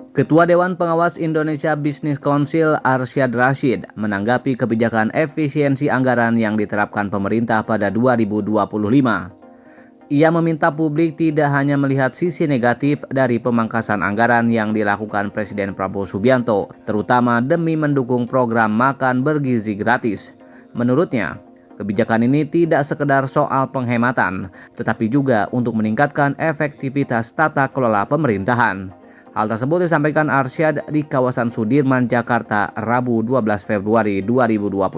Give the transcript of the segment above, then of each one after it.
Ketua Dewan Pengawas Indonesia Business Council Arsyad Rashid menanggapi kebijakan efisiensi anggaran yang diterapkan pemerintah pada 2025. Ia meminta publik tidak hanya melihat sisi negatif dari pemangkasan anggaran yang dilakukan Presiden Prabowo Subianto, terutama demi mendukung program makan bergizi gratis. Menurutnya, kebijakan ini tidak sekedar soal penghematan, tetapi juga untuk meningkatkan efektivitas tata kelola pemerintahan. Hal tersebut disampaikan Arsyad di kawasan Sudirman, Jakarta, Rabu 12 Februari 2025.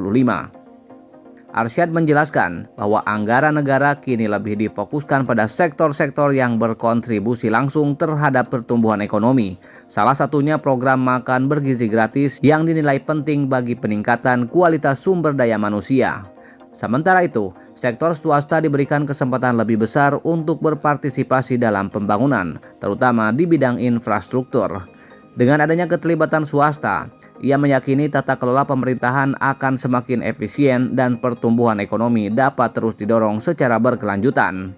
Arsyad menjelaskan bahwa anggaran negara kini lebih difokuskan pada sektor-sektor yang berkontribusi langsung terhadap pertumbuhan ekonomi. Salah satunya program makan bergizi gratis yang dinilai penting bagi peningkatan kualitas sumber daya manusia. Sementara itu, sektor swasta diberikan kesempatan lebih besar untuk berpartisipasi dalam pembangunan, terutama di bidang infrastruktur. Dengan adanya keterlibatan swasta, ia meyakini tata kelola pemerintahan akan semakin efisien dan pertumbuhan ekonomi dapat terus didorong secara berkelanjutan.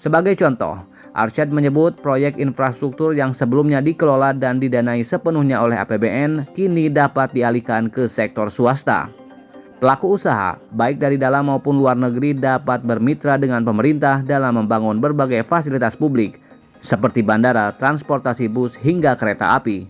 Sebagai contoh, Arsyad menyebut proyek infrastruktur yang sebelumnya dikelola dan didanai sepenuhnya oleh APBN kini dapat dialihkan ke sektor swasta. Pelaku usaha, baik dari dalam maupun luar negeri, dapat bermitra dengan pemerintah dalam membangun berbagai fasilitas publik, seperti bandara, transportasi bus, hingga kereta api.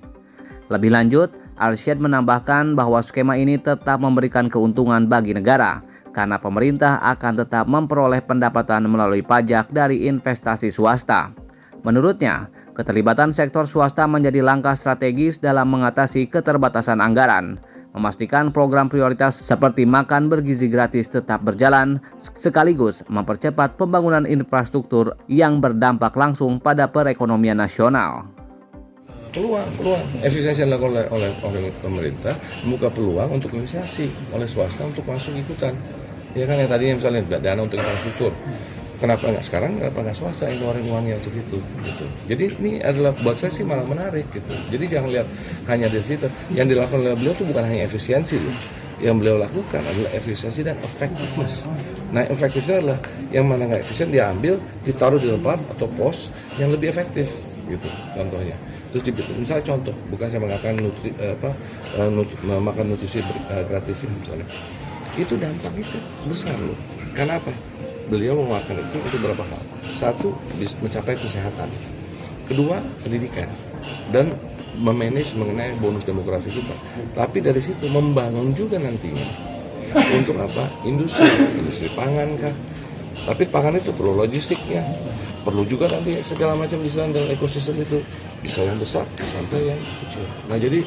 Lebih lanjut, Arsyad menambahkan bahwa skema ini tetap memberikan keuntungan bagi negara, karena pemerintah akan tetap memperoleh pendapatan melalui pajak dari investasi swasta. Menurutnya, keterlibatan sektor swasta menjadi langkah strategis dalam mengatasi keterbatasan anggaran, memastikan program prioritas seperti makan bergizi gratis tetap berjalan, sekaligus mempercepat pembangunan infrastruktur yang berdampak langsung pada perekonomian nasional. Peluang efisiensi yang dilakukan oleh pemerintah membuka peluang untuk investasi oleh swasta untuk masuk ikutan. Ya kan, yang tadinya misalnya dana untuk infrastruktur, kenapa nggak swasta yang keluarin uangnya untuk itu gitu. Jadi ini adalah buat saya sih malah menarik gitu. Jadi jangan lihat hanya dari situ. Yang dilakukan oleh beliau itu bukan hanya efisiensi loh. Yang beliau lakukan adalah efisiensi dan effectiveness. Nah, efektifnya adalah yang mana nggak efisien diambil, ditaruh di tempat atau pos yang lebih efektif gitu contohnya. Terus misalnya contoh, bukan saya mengatakan makan nutrisi gratis misalnya. Itu dampak itu besar loh. Karena apa? Beliau mengeluarkan itu untuk beberapa hal. Satu, mencapai kesehatan. Kedua, pendidikan. Dan memanage mengenai bonus demografi kita. Tapi dari situ membangun juga nantinya. Untuk apa? Industri pangan kah? Tapi pangan itu perlu logistiknya. Perlu juga nanti segala macam di dalam ekosistem itu. Bisa yang besar sampai yang kecil. Nah, jadi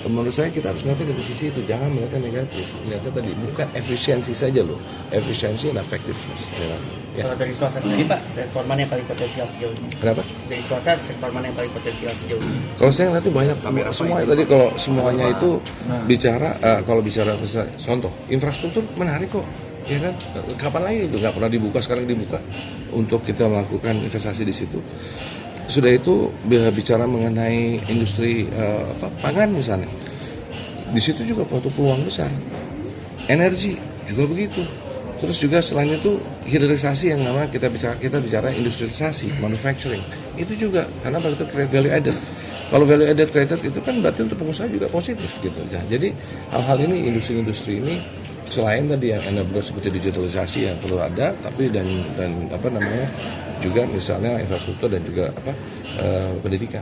menurut saya kita harus melihat dari sisi itu, jangan melihatnya negatif. Melihatnya tadi bukan efisiensi saja loh, efisiensi dan effectiveness. Ya. Kalau dari swasta sendiri Pak, sektor mana yang paling potensial sejauh ini? Kenapa? Dari swasta, sektor mana yang paling potensial sejauh ini? Kalau saya nanti banyak semua tadi, kalau semuanya itu bicara, kalau bicara contoh infrastruktur menarik kok. Ya kan, kapan lagi itu nggak pernah dibuka, sekarang dibuka untuk kita melakukan investasi di situ. Sudah itu bicara mengenai industri pangan misalnya, di situ juga untuk peluang besar. Energi juga begitu. Terus juga selain itu hilirisasi yang namanya kita bicara industrialisasi, manufacturing, itu juga karena berarti create value added. Kalau value added created itu kan berarti untuk pengusaha juga positif gitu. Jadi hal-hal ini, industri-industri ini selain tadi yang enabler seperti digitalisasi yang perlu ada, tapi dan juga misalnya infrastruktur dan juga pendidikan.